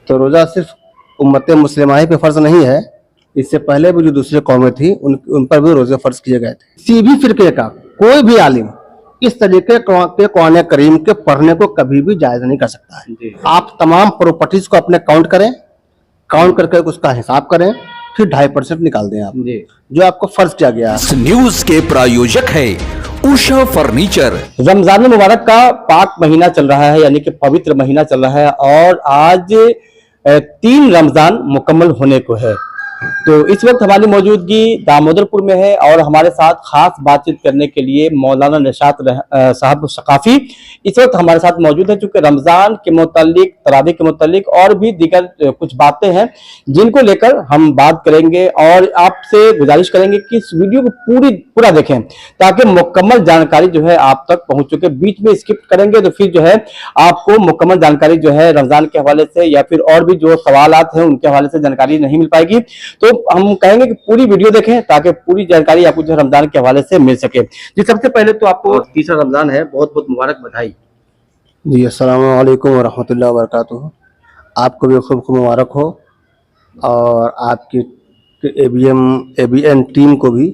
तो रोज़ा सिर्फ उम्मत मुस्लिमा ही पे फ़र्ज़ नहीं है, इससे पहले भी जो दूसरे कौमें थी उन पर भी रोज़े फ़र्ज़ किए गए थे। किसी भी फ़िरके का कोई भी आलिम इस तरीके के कुरान करीम के पढ़ने को कभी भी जायज़ नहीं कर सकता है। आप तमाम प्रॉपर्टीज़ को अपने काउंट करें, काउंट करके उसका हिसाब करें, फिर 2.5% निकाल दें आप, जो आपको फ़र्ज़ किया गया है। इस न्यूज़ के प्रायोजक है उषा फर्नीचर। रमजान मुबारक का पाक महीना चल रहा है, यानी कि पवित्र महीना चल रहा है और आज 3 रमजान मुकम्मल होने को है। तो इस वक्त हमारी मौजूदगी दामोदरपुर में है और हमारे साथ खास बातचीत करने के लिए मौलाना निशात साहब सकाफी इस वक्त हमारे साथ मौजूद है। चूंकि रमजान के मुतालिक, तरावी के मुतालिक और भी दीगर कुछ बातें हैं जिनको लेकर हम बात करेंगे और आपसे गुजारिश करेंगे कि इस वीडियो को पूरा देखें ताकि मुकम्मल जानकारी जो है आप तक पहुंच चुके। बीच में स्किप करेंगे तो फिर जो है आपको मुकम्मल जानकारी जो है रमजान के हवाले से या फिर और भी जो सवालात हैं उनके हवाले से जानकारी नहीं मिल पाएगी। तो हम कहेंगे कि पूरी वीडियो देखें ताकि पूरी जानकारी आपको जो रमजान के हवाले से मिल सके। जी, सबसे पहले तो आपको तीसरा रमजान है, बहुत बहुत मुबारक, बधाई। जी, अस्सलामु अलैकुम वरहमतुल्लाहि वबरकातुहू। आपको भी खूब खूब मुबारक हो और आपकी ABN टीम को भी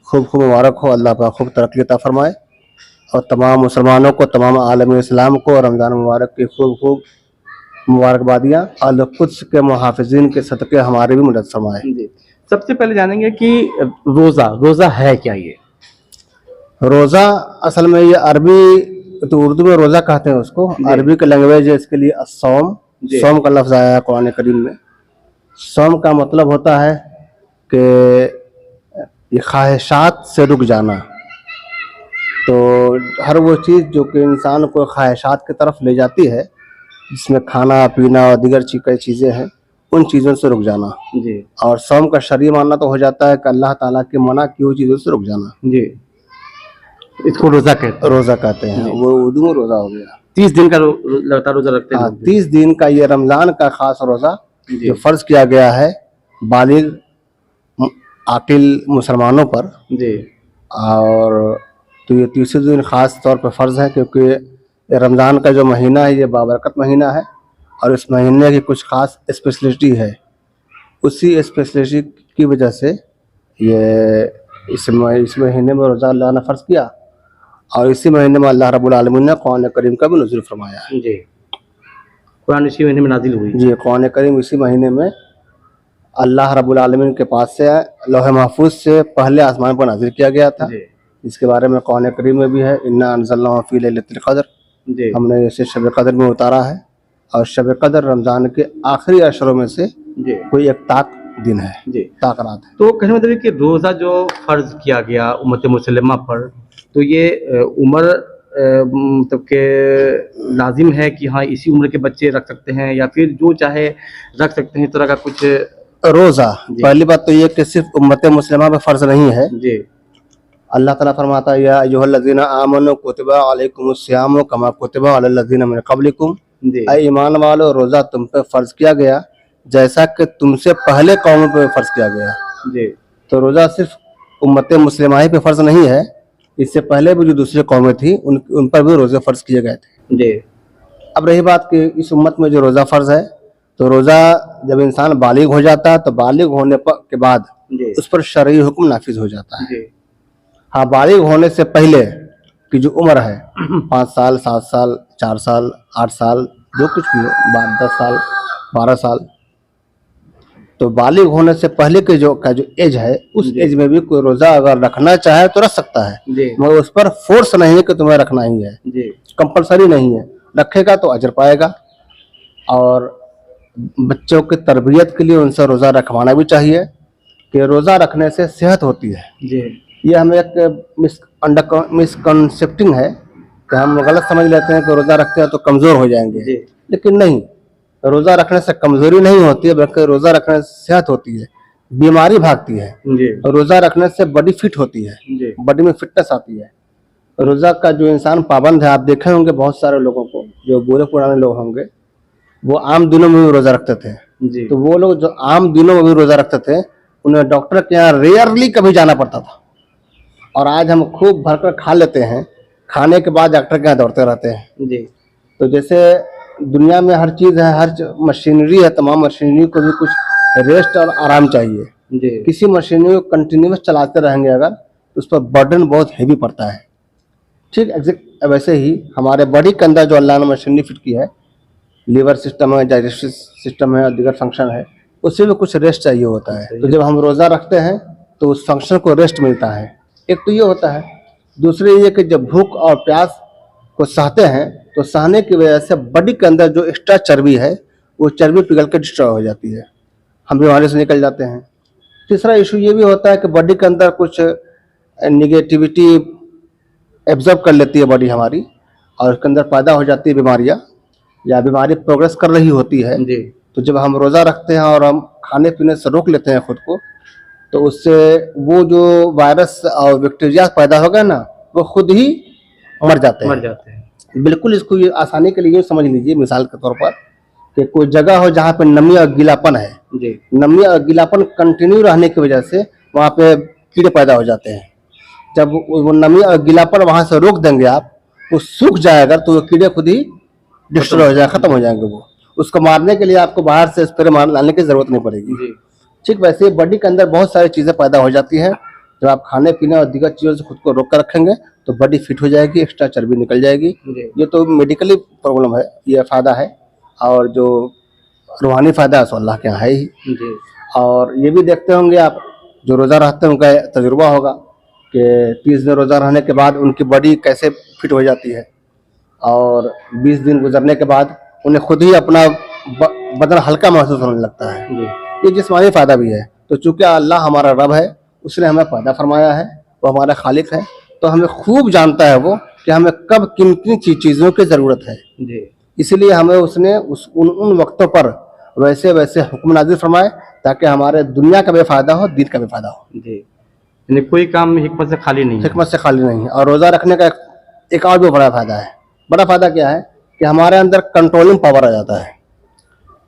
खूब खूब मुबारक हो। अल्लाह पाक खूब तरक्की अता फरमाए और तमाम मुसलमानों को, तमाम आलम इस्लाम को रमज़ान मुबारक की खूब खूब मुबारकबादियाँ। अल्लाह कुद्स के मुहाफ़िज़ीन के सदक़े हमारे भी मदद फरमाए। सबसे पहले जानेंगे कि रोजा है क्या? ये रोज़ा असल में ये अरबी, तो उर्दू में रोज़ा कहते हैं उसको, अरबी का लैंग्वेज है इसके लिए सौम। सौम का लफ्ज़ आया है कुरान करीम में। सौम का मतलब होता है कि ये ख्वाहिशात से रुक जाना। तो हर वो चीज़ जो कि इंसान को ख्वाहिशात की तरफ ले जाती है, जिसमें खाना पीना और दीगर कई चीज़ें हैं, उन चीज़ों से रुक जाना। जी। और सौम का शरई मानना तो हो जाता है कि अल्लाह ताला की मना की हुई चीज़ों से रुक जाना। जी, इसको रोजा कहते हैं। वो उर्दू में रोज़ा हो गया। 30 दिन का लगातार रोजा रखते हैं। 30 दिन का ये रमज़ान का खास रोज़ा जो फ़र्ज़ किया गया है बालिग आकिल मुसलमानों पर। जी। और तो ये 30 दिन ख़ास तौर पर फ़र्ज़ है क्योंकि रमज़ान का जो महीना है ये बाबरकत महीना है और इस महीने की कुछ ख़ास स्पेशलिटी है। उसी स्पेशलिटी की वजह से ये इस महीने में रोज़ा अल्लाह ने फ़र्ज़ किया और इसी महीने में अल्लाह रब्बुल आलमीन ने कुरान करीम का भी नुज़ूल फरमाया है। जी, कुरान इसी महीने में नाज़िल हुई। जी, कुरान करीम इसी महीने में अल्लाह रब्बुल आलमीन के पास से लौह महफूज से पहले आसमान पर नाज़िल किया गया था। इसके बारे में कुरान करीम में भी है, इन्ना अंज़लनाहु फ़ी लैलतिल क़द्र, हमने इसे शब कदर में उतारा है। और शब कदर रमज़ान के आखिरी अशरों में से कोई एक ताक दिन है, ताक रात है। तो कहने मतलब कि रोज़ा जो फ़र्ज़ किया गया उम्मत मुसलमा पर, तो ये उम्र मतलब के लाजिम है कि हाँ इसी उम्र के बच्चे रख सकते हैं या फिर जो चाहे रख सकते हैं, इस तरह का कुछ? रोज़ा पहली बात तो ये कि सिर्फ उम्मत मुसलमा पे फ़र्ज़ नहीं है। जी, अल्लाह ताला फरमाता है या अय्युहल्लज़ीना आमनू कुतिबा अलैकुमुस्सियामु कमा कुतिबा अलल्लज़ीना मिन क़ब्लिकुम, ऐ ईमान वालो रोज़ा तुम पे फ़र्ज़ किया गया जैसा कि तुमसे पहले कौमों पे फ़र्ज़ किया गया। जी, तो रोज़ा सिर्फ उम्मत मुस्लिमा ही पे फ़र्ज़ नहीं है, इससे पहले भी जो दूसरी कौमें थी उन पर भी रोज़े फ़र्ज़ किए गए थे। जी, अब रही बात कि इस उम्मत में जो रोज़ा फ़र्ज़ है, तो रोज़ा जब इंसान बालिग हो जाता है तो बालिग होने के बाद उस पर शरई हुक्म नाफिज हो जाता है। हाँ, बालिग होने से पहले की जो उम्र है 5 साल, 7 साल, 4 साल, 8 साल, जो कुछ भी हो, 10 साल, 12 साल, तो बालिग होने से पहले के जो एज है, उस एज में भी कोई रोज़ा अगर रखना चाहे तो रख सकता है, मगर उस पर फोर्स नहीं है कि तुम्हें रखना ही है, कंपलसरी नहीं है। रखेगा तो अजर पाएगा और बच्चों की तरबियत के लिए उनसे रोज़ा रखवाना भी चाहिए कि रोज़ा रखने से सेहत होती है। ये हमें एक मिसकंसेप्टिंग है कि हम गलत समझ लेते हैं कि रोज़ा रखते हैं तो कमज़ोर हो जाएंगे, लेकिन नहीं, रोज़ा रखने से कमज़ोरी नहीं होती है बल्कि रोज़ा रखने से सेहत होती है, बीमारी भागती है। रोज़ा रखने से बॉडी फिट होती है, बॉडी में फिटनेस आती है। रोज़ा का जो इंसान पाबंद है, आप देखे होंगे बहुत सारे लोगों को जो बूढ़े पुराने लोग होंगे वो आम दिनों में भी रोज़ा रखते थे। तो वो लोग जो आम दिनों में भी रोज़ा रखते थे उन्हें डॉक्टर के यहाँ रेयरली कभी जाना पड़ता था, और आज हम खूब भरकर खा लेते हैं, खाने के बाद डॉक्टर के यहाँ दौड़ते रहते हैं। जी, तो जैसे दुनिया में हर चीज है, मशीनरी है, तमाम मशीनरी को भी कुछ रेस्ट और आराम चाहिए। जी किसी मशीनरी को कंटिन्यूस चलाते रहेंगे अगर तो उस पर बर्डन बहुत हैवी पड़ता है। ठीक एग्जैक्ट वैसे ही हमारे बॉडी के अंदर जो अल्लाह ने मशीनरी फिट की है, लीवर सिस्टम है, डाइजेस्टिव सिस्टम है और दीगर फंक्शन है, उससे भी कुछ रेस्ट चाहिए होता है। तो जब हम रोज़ा रखते हैं तो उस फंक्शन को रेस्ट मिलता है। एक तो ये होता है, दूसरी ये कि जब भूख और प्यास को सहते हैं तो सहने की वजह से बॉडी के अंदर जो एक्स्ट्रा चर्बी है वो चर्बी पिघल के डिस्ट्रॉय हो जाती है, हम बीमारी से निकल जाते हैं। तीसरा इशू ये भी होता है कि बॉडी के अंदर कुछ निगेटिविटी एब्जॉर्ब कर लेती है बॉडी हमारी और उसके अंदर पैदा हो जाती है बीमारियां, या बीमारी प्रोग्रेस कर रही होती है। जी तो जब हम रोज़ा रखते हैं और हम खाने पीने से रोक लेते हैं खुद को, तो उससे वो जो वायरस और बैक्टीरिया पैदा होगा ना, वो खुद ही मर जाते हैं। बिल्कुल इसको ये आसानी के लिए यूँ समझ लीजिए, मिसाल के तौर पर कि कोई जगह हो जहाँ पे नमी और गीलापन है, जी नमी और गीलापन कंटिन्यू रहने की वजह से वहाँ पे कीड़े पैदा हो जाते हैं। जब वो नमी और गीलापन वहाँ से रोक देंगे आप, वो सूख जाएगा तो वो कीड़े खुद ही डिस्ट्रॉय हो जाएगा, खत्म हो जाएंगे। वो उसको मारने के लिए आपको बाहर से स्प्रे मार लाने की जरूरत नहीं पड़ेगी। जी ठीक वैसे ही बॉडी के अंदर बहुत सारी चीज़ें पैदा हो जाती हैं। जब आप खाने पीने और दीगर चीज़ों से खुद को रोक कर रखेंगे तो बॉडी फिट हो जाएगी, एक्स्ट्रा चर्बी निकल जाएगी। जी ये तो मेडिकली प्रॉब्लम है, ये फ़ायदा है, और जो रूहानी फ़ायदा है सो अल्लाह के यहाँ है ही। जी और ये भी देखते होंगे आप, जो रोज़ा रहते हैं उनका तजुर्बा होगा कि 30 दिन रोज़ा रहने के बाद उनकी बॉडी कैसे फिट हो जाती है, और 20 दिन गुजरने के बाद उन्हें खुद ही अपना बदन हल्का महसूस होने लगता है। जी ये जिस्मानी फ़ायदा भी है। तो चूँकि अल्लाह हमारा रब है, उसने हमें पैदा फरमाया है, वो हमारा खालिक है, तो हमें खूब जानता है वो कि हमें कब किन किन चीज़ों की ज़रूरत है। जी इसलिए हमें उसने उन वक्तों पर वैसे वैसे हुक्म नाजिल फरमाए ताकि हमारे दुनिया का भी फ़ायदा हो, दीन का भी फ़ायदा हो। जी यानी कोई काम हिकमत से खाली नहीं है। हिकमत से खाली नहीं है। और रोज़ा रखने का एक और भी बड़ा फ़ायदा है। बड़ा फ़ायदा क्या है कि हमारे अंदर कंट्रोलिंग पावर आ जाता है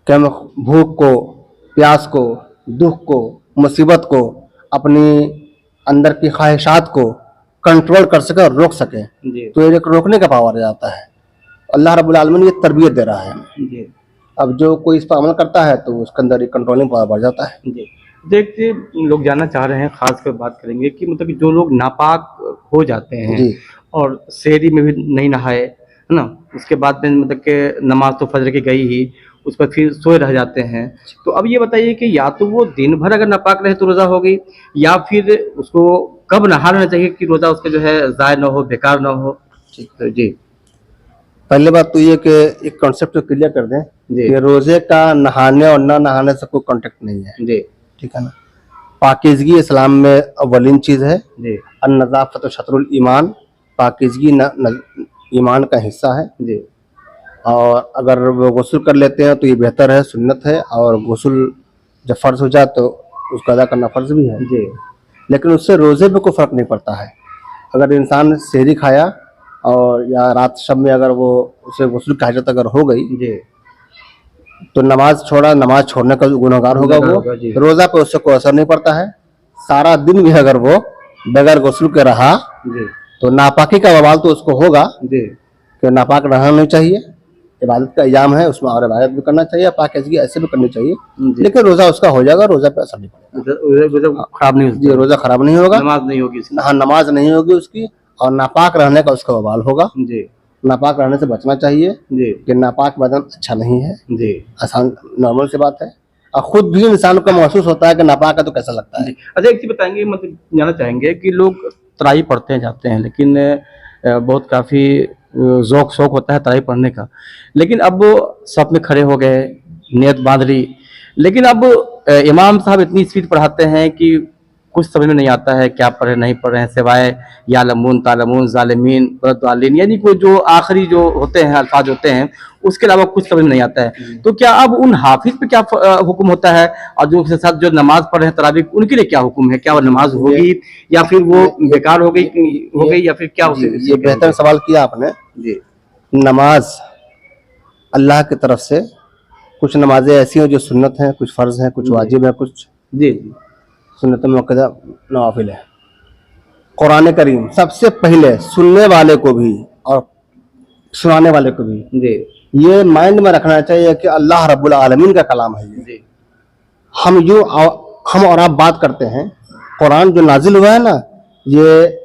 कि हम भूख को, प्यास को, दुख को, मुसीबत को, अपनी अंदर की ख्वाहिशात को कंट्रोल कर सके और रोक सके। जी तो ये एक रोकने का पावर आ जाता है। अल्लाह रब्बुल आलमीन ये तरबियत दे रहा है। जी अब जो कोई इस पर अमल करता है तो उसके अंदर एक कंट्रोलिंग पावर बढ़ जाता है। जी देखिए, लोग जानना चाह रहे हैं, खास कर बात करेंगे कि मतलब कि जो लोग नापाक हो जाते हैं जी और शहरी में भी नहीं नहाए, है ना, उसके बाद में मतलब कि नमाज तो फजर की गई ही, उस पर फिर सोए रह जाते हैं। तो अब ये बताइए कि या तो वो दिन भर अगर नापाक रहे तो रोज़ा हो गई, या फिर उसको कब नहा लेना चाहिए कि रोज़ा उसका जो है ज़ाय ना हो, बेकार ना हो। ठीक। तो जी पहले बात तो ये कि एक कॉन्सेप्ट क्लियर कर दें जी कि रोजे का नहाने और न नहाने से कोई कॉन्टेक्ट नहीं है। जी ठीक है ना। पाकीज़गी इस्लाम में अव्वलीन चीज़ है। जी अन-नज़ाफ़त शत्रुल ईमान, पाकीज़गी ईमान का हिस्सा है। जी और अगर वो गुस्ल कर लेते हैं तो ये बेहतर है, सुन्नत है, और गुस्ल जब फ़र्ज़ हो जाए तो उसका अदा करना फ़र्ज़ भी है। जी लेकिन उससे रोज़े पे कोई फ़र्क नहीं पड़ता है। अगर इंसान सहरी खाया और या रात शब में अगर वो उसे गुस्ल की हाजत अगर हो गई जी तो नमाज छोड़ा, नमाज छोड़ने का गुनहगार होगा गुनहगार वो। होगा, जी। रोज़ा पे उससे कोई असर नहीं पड़ता है। सारा दिन भी अगर वो बगैर गुस्ल के रहा जी तो नापाकी का बवाल तो उसको होगा जी कि नापाक रहना नहीं चाहिए। इबादत का इल्जाम है उसमें, और इबादत भी करना चाहिए, पाकीज़गी ऐसे भी करनी चाहिए, जी। लेकिन रोज़ा उसका हो जाएगा, रोज़ा पे असर नहीं पड़ेगा। रोज़ा खराब नहीं जी, होता, रोज़ा खराब नहीं होगा, नमाज नहीं होगी इसकी। हाँ नमाज नहीं होगी उसकी, और नापाक रहने का उसका बवाल होगा। जी नापाक रहने से बचना चाहिए जी कि नापाक बदन अच्छा नहीं है। जी आसान नॉर्मल सी बात है, और खुद भी इंसान को महसूस होता है कि नापाक है तो कैसा लगता है। जी। अच्छा, एक चीज बताएंगे, मतलब जानना चाहेंगे कि लोग तराई पढ़ते हैं जाते हैं, लेकिन बहुत काफ़ी शौक होता है तराई पढ़ने का, लेकिन अब सब में खड़े हो गए, नियत बांध ली, लेकिन अब इमाम साहब इतनी स्पीड पढ़ाते हैं कि कुछ समझ में नहीं आता है क्या पढ़ रहे नहीं पढ़ रहे हैं, सिवाय या लमून तालमून जालिमीन वरद्दालिन, यानी कोई जो आखिरी जो होते हैं अल्फाज होते हैं, उसके अलावा कुछ समझ में नहीं आता है। तो क्या अब उन हाफिज पे क्या हुक्म होता है, और जो उसके साथ जो नमाज पढ़ रहे हैं तरावी, उनके लिए क्या हुक्म है? क्या वो नमाज होगी या फिर वो बेकार हो गई या फिर क्या? ये बेहतर सवाल किया आपने जी। नमाज अल्लाह की तरफ से, कुछ नमाजें ऐसी हैं जो सुन्नत हैं, कुछ फ़र्ज हैं, कुछ वाजिब है, कुछ जी सुन्नत मुअक्कदा नवाफिल है। कुरान करीम सबसे पहले सुनने वाले को भी और सुनाने वाले को भी जी ये माइंड में रखना चाहिए कि अल्लाह रब्बुल आलमीन का कलाम है ये। जी हम और आप बात करते हैं, कुरान जो नाजिल हुआ है ना, ये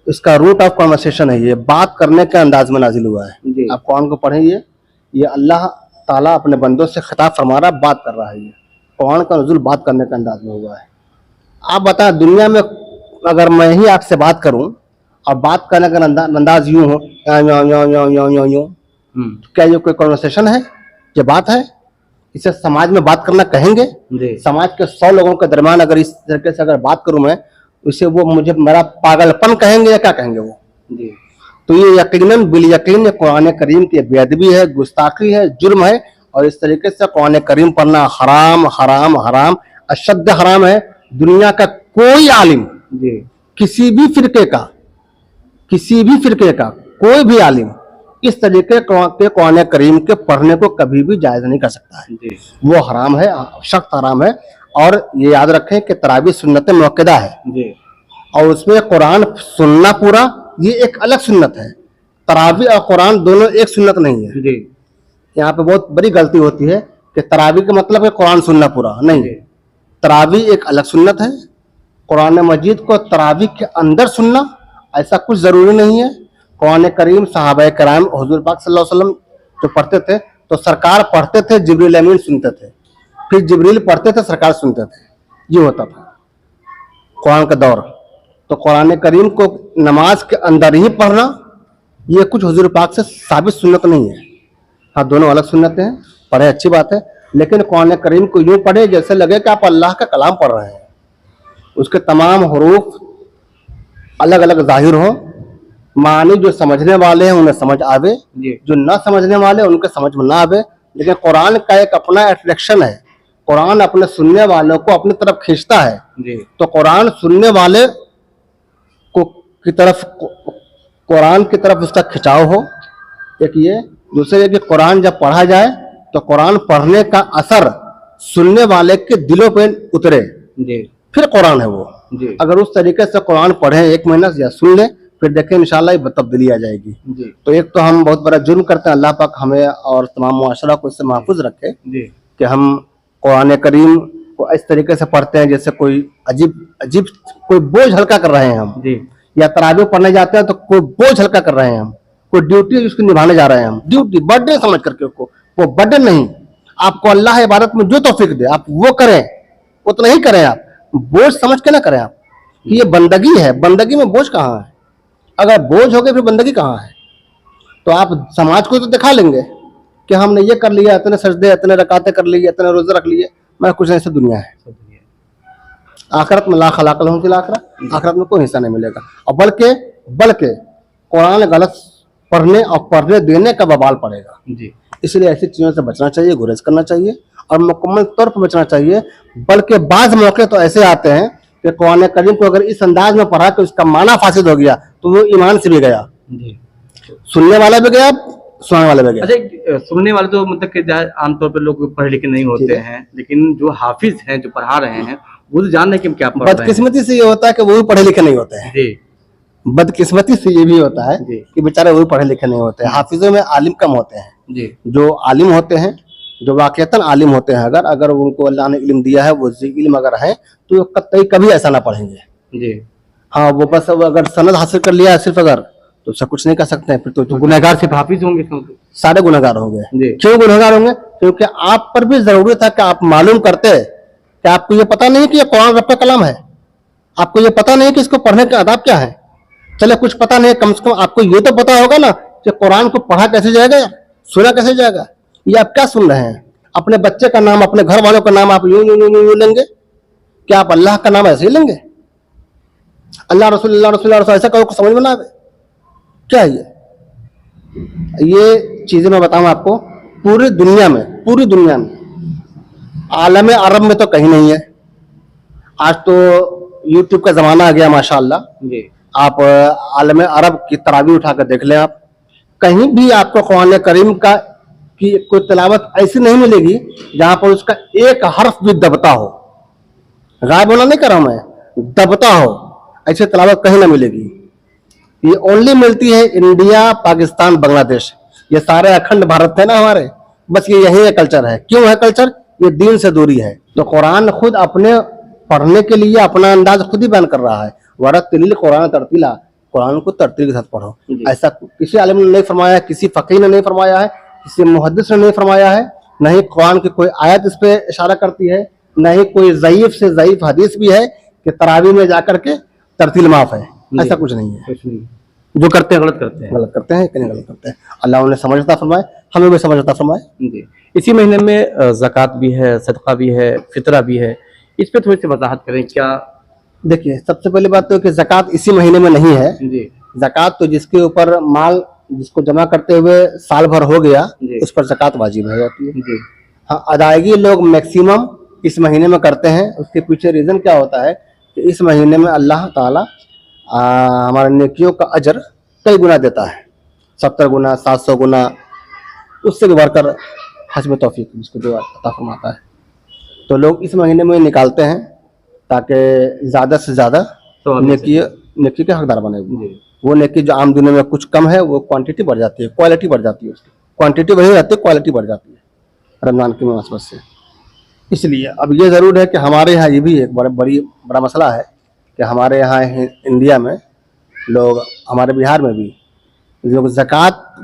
इसका रूट ऑफ कॉन्वर्सेशन है, ये बात करने के अंदाज में नाजिल हुआ है। जी। आप कुरान को पढ़ें, ये अल्लाह ताला अपने बंदों से खिताब फरमा रहा, बात कर रहा है। ये कुरान का नुज़ूल बात करने के अंदाज में हुआ है। आप बताएं, दुनिया में अगर मैं ही आपसे बात करूं और बात करने का अंदाज यूं हो, यूं, क्या ये कोई कॉन्वर्सेशन है? ये बात है? इसे समाज में बात करना कहेंगे? जी समाज के 100 लोगों के दरमियान अगर इस तरीके से अगर बात करूं मैं, उसे वो मुझे मेरा पागलपन कहेंगे या क्या कहेंगे वो? जी तो ये यकीनन बिल यकीन कुरान करीम की बेअदबी है, गुस्ताखी है, जुर्म है। और इस तरीके से कुरान करीम पढ़ना हराम हराम हराम अशद्द हराम है। दुनिया का कोई आलिम, जी किसी भी फिरके का कोई भी आलिम इस तरीके के कुरान करीम के पढ़ने को कभी भी जायज नहीं कर सकता है। जी वो हराम है, सख्त हराम है। और ये याद रखें कि तरावी सुन्नत मुअक्कदा है, जी और उसमें कुरान सुनना पूरा ये एक अलग सुन्नत है। तरावी और कुरान दोनों एक सुन्नत नहीं है। जी यहाँ पे बहुत बड़ी गलती होती है कि तरावी का मतलब है कुरान सुनना पूरा, नहीं। तरावी एक अलग सुन्नत है। कुरान मजीद को तरावी के अंदर सुनना ऐसा कुछ जरूरी नहीं है। कुरान करीम सहाबा कराम हुजूर पाक सल्लल्लाहु अलैहि वसल्लम जो पढ़ते थे तो सरकार पढ़ते थे, जिब्रील अमीन सुनते थे, फिर जिब्रील पढ़ते थे, सरकार सुनते थे। ये होता था कुरान का दौर। तो कुरान करीम को नमाज के अंदर ही पढ़ना ये कुछ हुजूर पाक से साबित सुन्नत नहीं है। हाँ, दोनों अलग सुन्नतें हैं, पढ़े अच्छी बात है, लेकिन कुरान करीम को यूं पढ़े जैसे लगे कि आप अल्लाह का कलाम पढ़ रहे हैं। उसके तमाम हरूफ अलग अलग जाहिर हो, मानी जो समझने वाले हैं उन्हें समझ आवे, जो ना समझने वाले उनके समझ में ना आवे। लेकिन कुरान का एक अपना अट्रैक्शन है, कुरान अपने सुनने वालों को अपनी तरफ खींचता है। तो कुरान सुनने वाले को की तरफ, कुरान की तरफ उसका खिंचाव हो, एक ये। दूसरे कि कुरान जब पढ़ा जाए तो कुरान पढ़ने का असर सुनने वाले के दिलों पे उतरे, फिर कुरान है वो। अगर उस तरीके से कुरान पढ़े 1 महीना या सुन ले, फिर देखें इंशाल्लाह ये तब्दीली आ जाएगी। तो एक तो हम बहुत बड़ा जुर्म करते हैं, अल्लाह पाक हमें और तमाम मुआशरा को इससे महफूज रखे कि हम कुरान करीम को इस तरीके से पढ़ते हैं जैसे कोई अजीब कोई बोझ हल्का कर रहे हैं हम, या तरावी पढ़ने जाते हैं तो कोई बोझ हल्का कर रहे हैं हम, कोई ड्यूटी उसको निभाने जा रहे हैं हम, ड्यूटी बर्डन समझ करके उसको, वो बर्डन नहीं। आपको अल्लाह इबादत में जो तौफीक दे आप वो करें, उतना ही करें, आप बोझ समझ के ना करें आप कि ये बंदगी है। बंदगी में बोझ कहाँ है? अगर बोझ हो गए फिर बंदगी कहाँ है? तो आप समाज को तो दिखा लेंगे कि हमने ये कर लिया, इतने सजदे, इतने रकातें कर ली, इतने रोजे रख लिए, मैं कुछ ऐसी दुनिया है। आखिरत में ला खलाकल हुम फिल आखिरह, आखिरत में कोई हिस्सा नहीं मिलेगा। और बल्कि कुरान गलत पढ़ने और पढ़ने देने का बवाल पड़ेगा। इसलिए ऐसी चीजों से बचना चाहिए, गुरेज करना चाहिए और मुकम्मल तौर पर बचना चाहिए। बल्कि बाज मौके तो ऐसे आते हैं कि कुरान करीम को अगर इस अंदाज में पढ़ा तो इसका माना फासिद हो गया, तो वो ईमान से भी गया, सुनने वाला भी गया, सुनाने वाला भी गया। अच्छा, सुनने वाले तो मतलब कि आमतौर पर लोग पढ़े लिखे नहीं होते हैं, लेकिन जो हाफिज हैं जो पढ़ा रहे हैं वो तो जान रहे हैं कि क्या पढ़ रहे हैं। बदकिस्मती से ये होता है कि वो भी पढ़े लिखे नहीं होते हैं। बदकिस्मती से ये भी होता है कि बेचारे वो भी पढ़े लिखे नहीं होते हैं। हाफिजों में आलिम कम होते हैं। जो आलिम होते हैं, जो वाकईतन आलिम होते हैं, अगर उनको अल्लाह ने इल्म दिया है, वो इल्म अगर है तो कभी ऐसा ना पढ़ेंगे। हाँ, वो बस अगर सनद हासिल कर लिया है सिर्फ अगर, तो उससे कुछ नहीं कर सकते हैं। फिर तो गुनहगार सिर्फ हाफिज होंगे, सारे गुनहगार होंगे। क्यों गुनहगार होंगे? क्योंकि आप पर भी जरूरी था कि आप मालूम करते कि आपको ये पता नहीं कि ये कुरान रब का कलाम है, आपको ये पता नहीं कि इसको पढ़ने के आदाब क्या है। चले कुछ पता नहीं, कम से कम आपको ये तो पता होगा ना कि कुरान को पढ़ा कैसे जाएगा, सुना कैसे जाएगा। ये आप क्या सुन रहे हैं? अपने बच्चे का नाम, अपने घर वालों का नाम आप यूं लेंगे? क्या आप अल्लाह का नाम ऐसे ही लेंगे? अल्लाह रसूल ऐसा कहो को समझ में ना आवे क्या है ये चीजें मैं बताऊं आपको, पूरी दुनिया में आलम अरब में तो कहीं नहीं है। आज तो यूट्यूब का जमाना आ गया माशाअल्लाह। आप आलम अरब की तरावी उठाकर देख लें, आप कहीं भी आपको कुरान करीम का की कोई तिलावत ऐसी नहीं मिलेगी जहां पर उसका एक हर्फ भी दबता हो। गायब होना नहीं कर रहा हूं मैं, दबता हो, ऐसी तिलावत कहीं ना मिलेगी। ये ओनली मिलती है इंडिया, पाकिस्तान, बांग्लादेश, ये सारे अखंड भारत है ना हमारे, बस ये यही कल्चर है। क्यों है कल्चर? ये दीन से दूरी है। तो कुरान खुद अपने पढ़ने के लिए अपना अंदाज खुद ही बयान कर रहा है, वरत्तिलिल कुरान तरतीला, कुरान को तरतील के साथ पढ़ो। ऐसा किसी आलिम ने नहीं फरमाया है, किसी फकीह ने नहीं फरमाया है, किसी मुहद्दिस ने नहीं फरमाया है, न ही कुरान की कोई आयत इस पे इशारा करती है, न ही कोई ज़ईफ से ज़ईफ हदीस भी है कि तरावी में जाकर के तरतील माफ है। ऐसा कुछ नहीं है। जो करते हैं गलत करते हैं। गलत करते हैं, कहीं गलत करते हैं। अल्लाह उन्हें समझ अता फरमाए, हमें भी समझ अता फरमाए। जी। इसी महीने में ज़कात भी है, सदका भी है, फितरा भी है, इस पे थोड़ी सी वजाहत करें क्या? देखिए, सबसे पहली बात तो कि ज़कात इसी महीने में नहीं है। जी ज़कात तो जिसके ऊपर माल जिसको जमा करते हुए साल भर हो गया, जी। उस पर ज़कात वाजिब हो जाती है। जी हाँ, अदायगी लोग मैक्सिमम इस महीने में करते हैं। उसके पीछे रीज़न क्या होता है कि इस महीने में अल्लाह ताला हमारे नेकियों का अजर कई गुना देता है, 70 गुना, 700 गुना, उससे भी बढ़कर हस्ब तौफीक जिसको जो अता फरमाता है। तो लोग इस महीने में निकालते हैं ताकि ज़्यादा से ज़्यादा नेकी के हकदार बने। वो नेकी जो आम दुनिया में कुछ कम है, वो क्वांटिटी बढ़ जाती है, क्वालिटी बढ़ जाती है। उसकी क्वांटिटी वही रहती है, क्वालिटी बढ़ जाती है रमज़ान की मुनासबत से। इसलिए अब ये ज़रूर है कि हमारे यहाँ ये भी एक बड़ा मसला है कि हमारे यहाँ इंडिया में लोग, हमारे बिहार में भी लोग ज़कात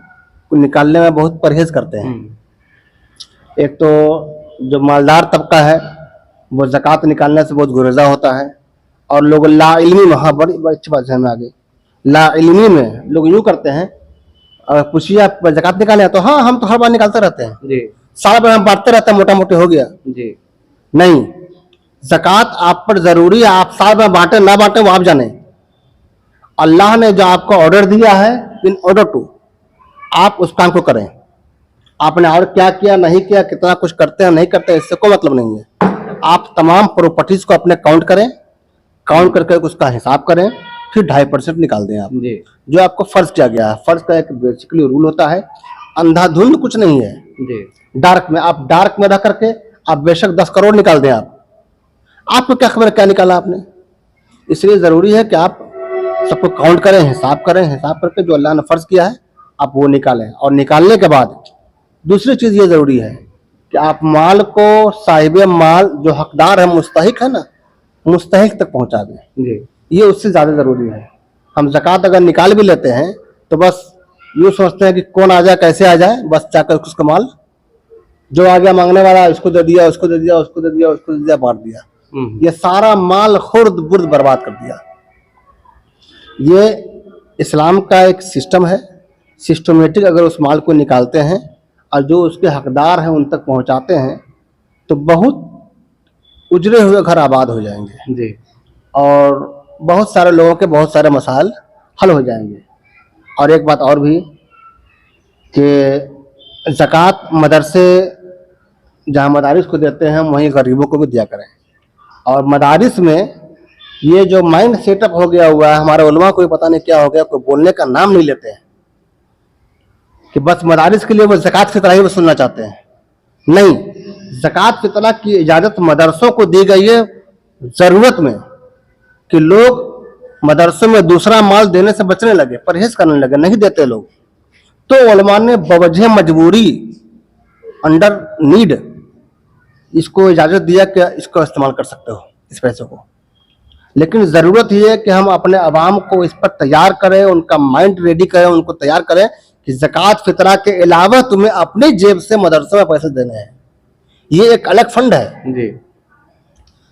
को निकालने में बहुत परहेज़ करते हैं। एक तो जो मालदार तबका है वो ज़कात निकालने से बहुत गुरेज़ा होता है, और लोग लाइल्मी में, हाँ बड़ी अच्छी बात है, में आगे लाइल्मी में लोग यूँ करते हैं, अगर पूछिए आप ज़कात निकाले हैं तो हाँ हम तो हर बार निकालते रहते हैं जी। साल भर हम बांटते रहते हैं, मोटा मोटी हो गया जी। नहीं, ज़कात आप पर जरूरी है। आप साल भर बांटे ना बांटे वो आप जाने। अल्लाह ने जो आपको ऑर्डर दिया है, इन ऑर्डर टू, आप उस काम को करें। आपने और क्या किया नहीं किया, कितना कुछ करते हैं नहीं करते, इससे कोई मतलब नहीं है। आप तमाम प्रॉपर्टीज को अपने काउंट करें, काउंट करके उसका हिसाब करें, फिर 2.5% निकाल दें आप, जी जो आपको फर्ज किया गया है। फर्ज का एक बेसिकली रूल होता है, अंधाधुंध कुछ नहीं है। जी। डार्क में, आप डार्क में रह करके आप बेशक 10 करोड़ निकाल दें, आपको क्या खबर क्या निकाला आपने। इसलिए जरूरी है कि आप सबको काउंट करें, हिसाब करें, हिसाब करके जो अल्लाह ने फर्ज किया है आप वो निकालें। और निकालने के बाद दूसरी चीज ये जरूरी है कि आप माल को साहिब माल जो हकदार है, मुस्तहिक है ना, मुस्तहिक तक पहुंचा दें। जी। ये उससे ज्यादा जरूरी है। हम ज़कात अगर निकाल भी लेते हैं तो बस यूँ सोचते हैं कि कौन आ जाए, कैसे आ जाए, बस जाकर उसका माल जो आ गया मांगने वाला, उसको दे दिया, उसको दे दिया, उसको दे दिया, उसको दे दिया, बांट दिया। ये सारा माल खुर्द बुर्द बर्बाद कर दिया। ये इस्लाम का एक सिस्टम है, सिस्टमेटिक। अगर उस माल को निकालते हैं और जो उसके हकदार हैं उन तक पहुंचाते हैं तो बहुत उजड़े हुए घर आबाद हो जाएंगे जी। और बहुत सारे लोगों के बहुत सारे मसाइल हल हो जाएंगे। और एक बात और भी कि ज़कात मदरसे जहाँ मदारिस को देते हैं वहीं गरीबों को भी दिया करें। और मदारिस में ये जो माइंड सेटअप हो गया हुआ है, हमारे उलमा को भी पता नहीं क्या हो गया, कोई बोलने का नाम नहीं लेते हैं कि बस मदारिस के लिए वो ज़कात फितरा ही वसूलना चाहते हैं। नहीं, ज़कात फितरा की इजाज़त मदरसों को दी गई है ज़रूरत में, कि लोग मदरसों में दूसरा माल देने से बचने लगे, परहेज करने लगे, नहीं देते लोग। तो उलमा ने बवजह मजबूरी, अंडर नीड, इसको इजाज़त दिया कि इसको इस्तेमाल कर सकते हो इस पैसे को। लेकिन ज़रूरत ये है कि हम अपने अवाम को इस पर तैयार करें, उनका माइंड रेडी करें, उनको तैयार करें कि ज़कात फितरा के अलावा तुम्हें अपनी जेब से मदरसे में पैसे देने हैं। ये एक अलग फंड है जी।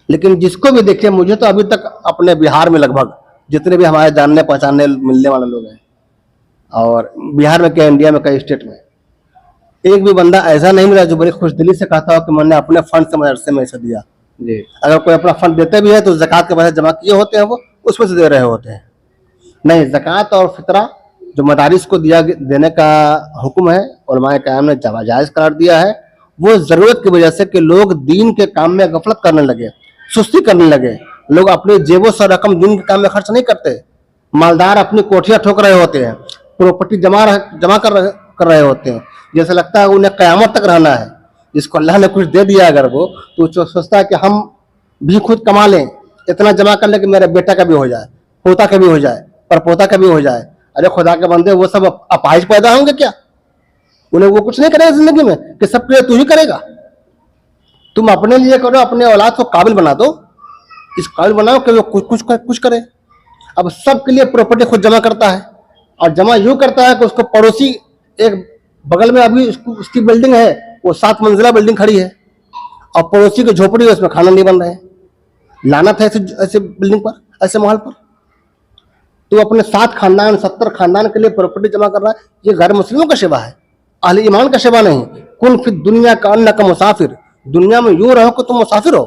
लेकिन जिसको भी देखिए, मुझे तो अभी तक अपने बिहार में लगभग जितने भी हमारे जानने पहचानने मिलने वाले लोग हैं, और बिहार में क्या इंडिया में कई स्टेट में, एक भी बंदा ऐसा नहीं मिला जो बड़ी खुशदिली से कहता हो कि मैंने अपने फंड से मदरसे में ऐसा दिया। जी। अगर कोई अपना फंड देते भी है तो ज़कात के पैसे जमा किए होते हैं, वो उसमें से दे रहे होते हैं। नहीं, ज़कात और फितरा जो मदारिस को देने का हुक्म है, उलमाए क़याम ने जायज़ करार दिया है। वो ज़रूरत की वजह से कि लोग दीन के काम में गफलत करने लगे, सुस्ती करने लगे, लोग अपनी जेबों से रकम दीन के काम में खर्च नहीं करते। मालदार अपनी कोठियाँ ठोक रहे होते हैं, प्रॉपर्टी जमा कर रहे होते हैं, जैसे लगता है उन्हें क़यामत तक रहना है। जिसको अल्लाह ने कुछ दे दिया अगर वो, तो सोचता है कि हम भी खुद कमा लें, इतना जमा कर ले कि मेरे बेटा का भी हो जाए, पोता का भी हो जाए, परपोता का भी हो जाए। अरे खुदा के बंदे, वो सब अपाहिज पैदा होंगे क्या? उन्हें वो कुछ नहीं करेगा जिंदगी में कि सबके लिए तू ही करेगा। तुम अपने लिए करो, अपने औलाद को काबिल बना दो, इस काबिल बनाओ कि वो कुछ करे। अब सबके लिए प्रॉपर्टी खुद जमा करता है, और जमा यूं करता है कि उसको पड़ोसी, एक बगल में अभी उसकी बिल्डिंग है, वो 7 मंजिला बिल्डिंग खड़ी है, और पड़ोसी की झोपड़ी है, उसमें खाना नहीं बन रहा है। लानत है ऐसे बिल्डिंग पर, ऐसे माहौल पर। तो अपने 7 खानदान 70 खानदान के लिए प्रॉपर्टी जमा कर रहा है। ये गैर मुस्लिमों का शिवा है, अहले ईमान का शिवा नहीं। कुल फिर दुनिया का अन्ना का मुसाफिर, दुनिया में यूं रहो कि तुम मुसाफिर हो।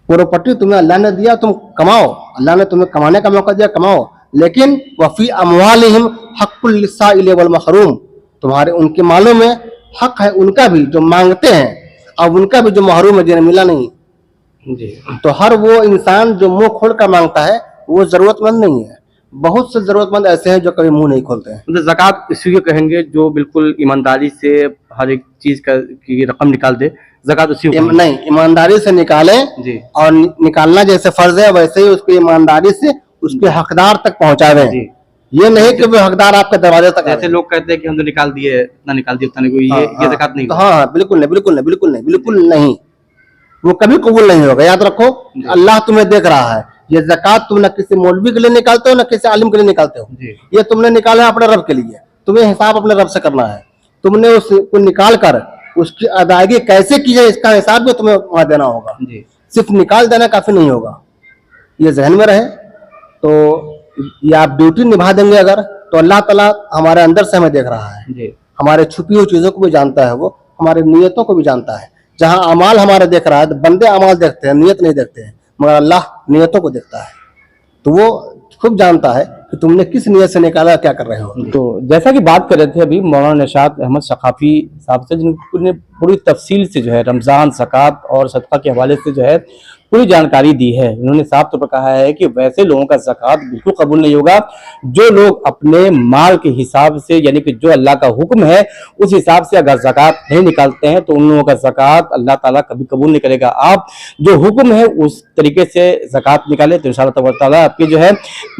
प्रॉपर्टी तुम्हें अल्लाह ने दिया, तुम कमाओ, अल्लाह ने तुम्हें कमाने का मौका दिया, कमाओ, लेकिन वफी अमवालिहिम हक़्क़ुल लिस्साइल वल महरूम, तुम्हारे उनके मालों में हक है उनका भी जो मांगते हैं, और उनका भी जो महरूम है जिन्हें मिला नहीं जी। तो हर वो इंसान जो मुंह खोल कर मांगता है वो जरूरतमंद नहीं है। बहुत से जरूरतमंद ऐसे हैं जो कभी मुंह नहीं खोलते हैं। मतलब ज़कात इसी को कहेंगे जो बिल्कुल ईमानदारी से हर एक चीज की रकम निकाल दे, ज़कात उसी को नहीं, ईमानदारी से निकालें जी, और निकालना जैसे फर्ज है वैसे ही उसको ईमानदारी से उसके हकदार तक पहुंचावे। ये नहीं कि वो हकदार आपके दरवाजे तक। ऐसे लोग कहते हैं कि हम तो निकाल दिए, इतना निकाल दिया, उतना नहीं, ये ज़कात नहीं। हाँ, बिल्कुल नहीं, बिल्कुल नहीं, बिल्कुल नहीं, बिल्कुल नहीं, वो कभी कबूल नहीं होगा। याद रखो, अल्लाह तुम्हें देख रहा है। ये ज़कात तुम न किसी मौलवी के लिए निकालते हो, न किसी आलिम के लिए निकालते हो, ये तुमने निकाला है अपने रब के लिए। तुम्हें हिसाब अपने रब से करना है। तुमने उसको निकाल कर उसकी अदायगी कैसे की जाए, इसका हिसाब भी तुम्हें वहां देना होगा। सिर्फ निकाल देना काफी नहीं होगा, ये जहन में रहे। तो ये आप ड्यूटी निभा देंगे अगर, तो अल्लाह ताला हमारे अंदर से हमें देख रहा है, हमारे छुपी हुई चीजों को भी जानता है, वो हमारे नियतों को भी जानता है। जहां अमाल हमारे देख रहा है, तो बंदे अमाल देखते हैं, नियत नहीं देखते हैं, मगर अल्लाह नियतों को देखता है। तो वो खूब जानता है कि तुमने किस नियत से निकाला, क्या कर रहे हो। तो जैसा कि बात कर रहे थे अभी मौलाना निशात अहमद सकाफी साहब से, जिन्होंने पूरी तफसील से जो है रमजान, ज़कात और सदका के हवाले से जो है पूरी जानकारी दी है। उन्होंने साफ तौर पर कहा है कि वैसे लोगों का ज़कात बिल्कुल कबूल नहीं होगा जो लोग अपने माल के हिसाब से, यानी कि जो अल्लाह का हुक्म है उस हिसाब से अगर ज़कात नहीं निकालते हैं तो उन लोगों का ज़कात अल्लाह ताला कभी कबूल नहीं करेगा। आप जो हुक्म है उस तरीके से ज़कात निकाले तो इंशाअल्लाह ताला आपकी जो है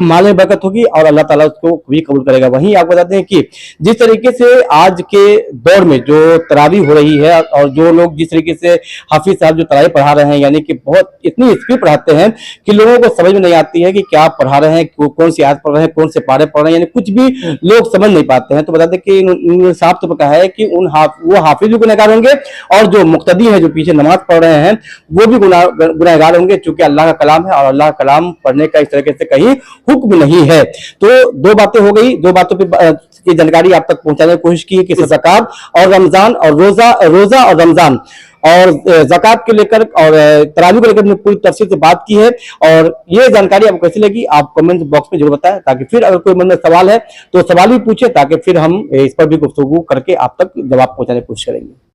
माल में बरकत होगी और अल्लाह ताला उसको भी कबूल करेगा। वहीं आपको बताते हैं कि जिस तरीके से आज के दौर में जो तरावी हो रही है, और जो लोग जिस तरीके से हाफिज साहब जो तरावी पढ़ा रहे हैं, यानी कि बहुत इतनी स्पीड पढ़ाते हैं कि लोगों को समझ में नहीं आती है कि क्या पढ़ा रहे हैं, कौन सी आयत पढ़ रहे हैं, कौन से पारे पढ़ रहे हैं, यानी कुछ भी लोग समझ नहीं पाते हैं। तो बताते हैं कि इन्होंने साफ तौर पर कहा है कि वो हाफिज भी गुनहगार होंगे और जो मुक्तदी है, जो पीछे नमाज पढ़ रहे हैं, वो भी गुनहगार होंगे, चूंकि अल्लाह का कलाम है और अल्लाह का कलाम पढ़ने का इस तरीके से कहीं हुक्म नहीं है। तो 2 बातें हो गई, 2 बातों की जानकारी आप तक पहुंचाने की कोशिश की कि ज़कात और रमजान और रोजा और रमजान और ज़कात के लेकर और तरावी को लेकर हमने पूरी तफसील से बात की है। और ये जानकारी आपको कैसी लगी आप कमेंट बॉक्स में जरूर बताएं, ताकि फिर अगर कोई मन में सवाल है तो सवाल भी पूछे, ताकि फिर हम इस पर भी गुफ्तगू करके आप तक जवाब पहुंचाने की कोशिश करेंगे।